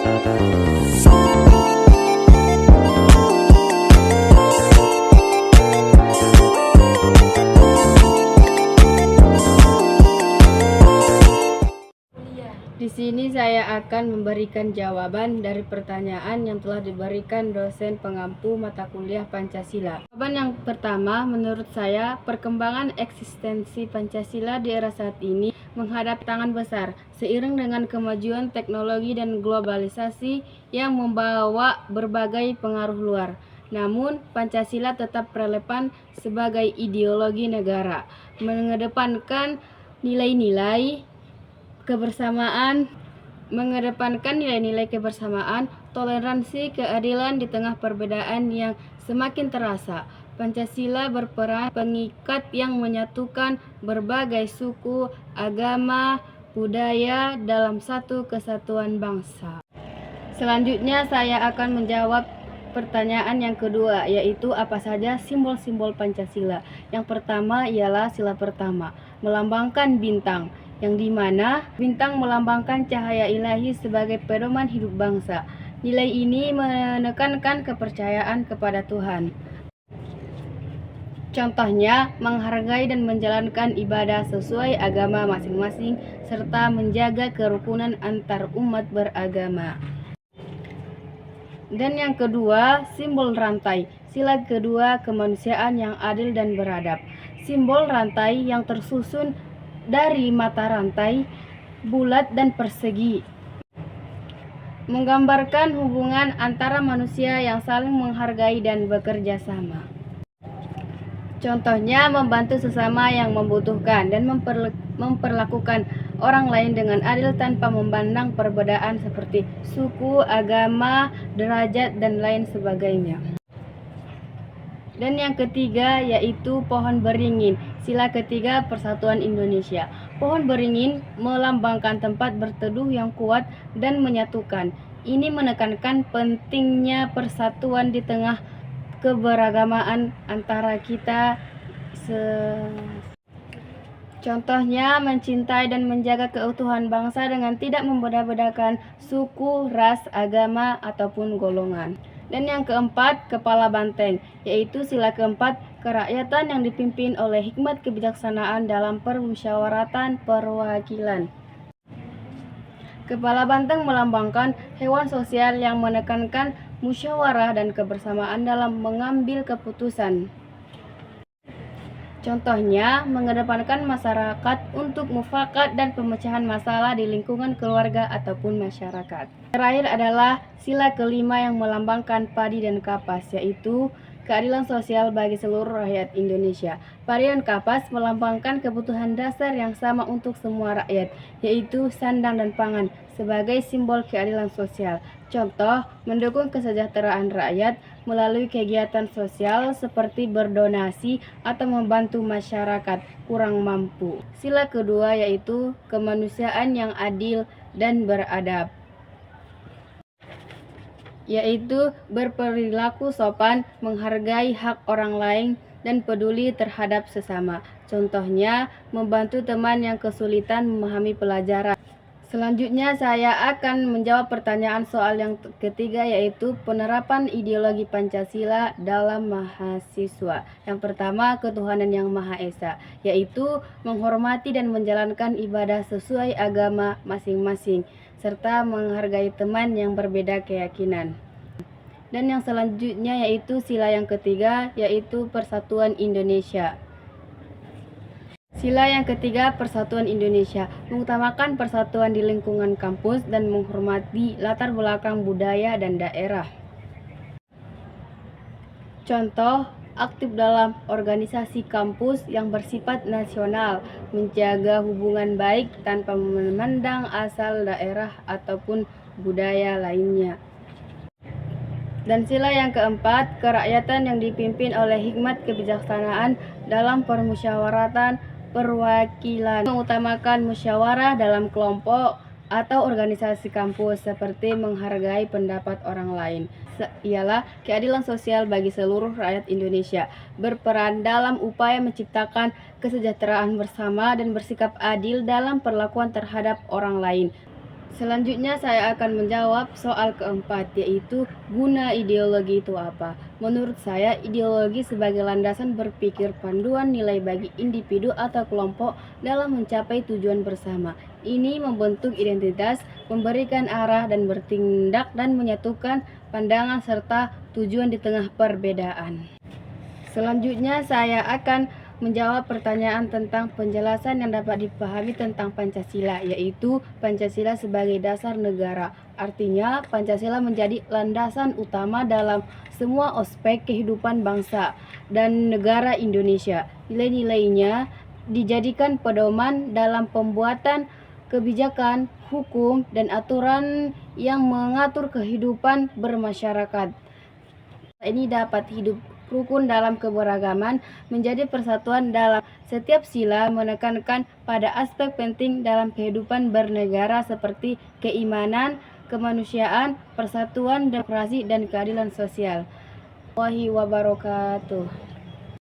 Di sini saya akan memberikan jawaban dari pertanyaan yang telah diberikan dosen pengampu mata kuliah Pancasila. Jawaban yang pertama, menurut saya, perkembangan eksistensi Pancasila di era saat ini menghadapi tantangan besar seiring dengan kemajuan teknologi dan globalisasi yang membawa berbagai pengaruh luar. Namun, Pancasila tetap relevan sebagai ideologi negara, mengedepankan nilai-nilai kebersamaan, toleransi, keadilan di tengah perbedaan yang semakin terasa. Pancasila berperan pengikat yang menyatukan berbagai suku, agama, budaya dalam satu kesatuan bangsa. Selanjutnya saya akan menjawab pertanyaan yang kedua, yaitu apa saja simbol-simbol Pancasila. Yang pertama ialah sila pertama, melambangkan bintang, yang dimana bintang melambangkan cahaya ilahi sebagai pedoman hidup bangsa. Nilai ini menekankan kepercayaan kepada Tuhan. Contohnya, menghargai dan menjalankan ibadah sesuai agama masing-masing, serta menjaga kerukunan antar umat beragama. Dan yang kedua, simbol rantai. Sila kedua, kemanusiaan yang adil dan beradab. Simbol rantai yang tersusun dari mata rantai, bulat dan persegi, menggambarkan hubungan antara manusia yang saling menghargai dan bekerja sama. Contohnya, membantu sesama yang membutuhkan dan memperlakukan orang lain dengan adil tanpa memandang perbedaan seperti suku, agama, derajat, dan lain sebagainya. Dan yang ketiga yaitu pohon beringin. Sila ketiga, Persatuan Indonesia. Pohon beringin melambangkan tempat berteduh yang kuat dan menyatukan. Ini menekankan pentingnya persatuan di tengah keberagamaan antara kita. Contohnya, mencintai dan menjaga keutuhan bangsa dengan tidak membeda-bedakan suku, ras, agama, ataupun golongan. Dan yang keempat, kepala banteng, yaitu sila keempat, kerakyatan yang dipimpin oleh hikmat kebijaksanaan dalam permusyawaratan perwakilan. Kepala banteng melambangkan hewan sosial yang menekankan musyawarah dan kebersamaan dalam mengambil keputusan. Contohnya, mengedepankan masyarakat untuk mufakat dan pemecahan masalah di lingkungan keluarga ataupun masyarakat. Terakhir adalah sila kelima yang melambangkan padi dan kapas, yaitu keadilan sosial bagi seluruh rakyat Indonesia. Padi dan kapas melambangkan kebutuhan dasar yang sama untuk semua rakyat, yaitu sandang dan pangan, sebagai simbol keadilan sosial. Contoh, mendukung kesejahteraan rakyat melalui kegiatan sosial seperti berdonasi atau membantu masyarakat kurang mampu. Sila kedua yaitu kemanusiaan yang adil dan beradab, yaitu berperilaku sopan, menghargai hak orang lain, dan peduli terhadap sesama. Contohnya, membantu teman yang kesulitan memahami pelajaran. Selanjutnya saya akan menjawab pertanyaan soal yang ketiga, yaitu penerapan ideologi Pancasila dalam mahasiswa. Yang pertama, ketuhanan yang Maha Esa, yaitu menghormati dan menjalankan ibadah sesuai agama masing-masing, serta menghargai teman yang berbeda keyakinan. Dan yang selanjutnya yaitu sila yang ketiga, yaitu Persatuan Indonesia. Sila yang ketiga, Persatuan Indonesia, mengutamakan persatuan di lingkungan kampus dan menghormati latar belakang budaya dan daerah. Contoh, aktif dalam organisasi kampus yang bersifat nasional, menjaga hubungan baik tanpa memandang asal daerah ataupun budaya lainnya. Dan sila yang keempat, kerakyatan yang dipimpin oleh hikmat kebijaksanaan dalam permusyawaratan perwakilan, mengutamakan musyawarah dalam kelompok atau organisasi kampus seperti menghargai pendapat orang lain. Ialah keadilan sosial bagi seluruh rakyat Indonesia, berperan dalam upaya menciptakan kesejahteraan bersama dan bersikap adil dalam perlakuan terhadap orang lain. Selanjutnya saya akan menjawab soal keempat, yaitu guna ideologi itu apa. Menurut saya, ideologi sebagai landasan berpikir panduan nilai bagi individu atau kelompok dalam mencapai tujuan bersama. Ini membentuk identitas, memberikan arah dan bertindak dan menyatukan pandangan serta tujuan di tengah perbedaan. Selanjutnya saya akan menjawab pertanyaan tentang penjelasan yang dapat dipahami tentang Pancasila, yaitu Pancasila sebagai dasar negara. Artinya, Pancasila menjadi landasan utama dalam semua aspek kehidupan bangsa dan negara Indonesia. Nilai-nilainya dijadikan pedoman dalam pembuatan kebijakan, hukum, dan aturan yang mengatur kehidupan bermasyarakat. Ini dapat hidup rukun dalam keberagaman, menjadi persatuan dalam setiap sila, menekankan pada aspek penting dalam kehidupan bernegara seperti keimanan, kemanusiaan, persatuan, demokrasi, dan keadilan sosial. Wassalamualaikum warahmatullahi wabarakatuh.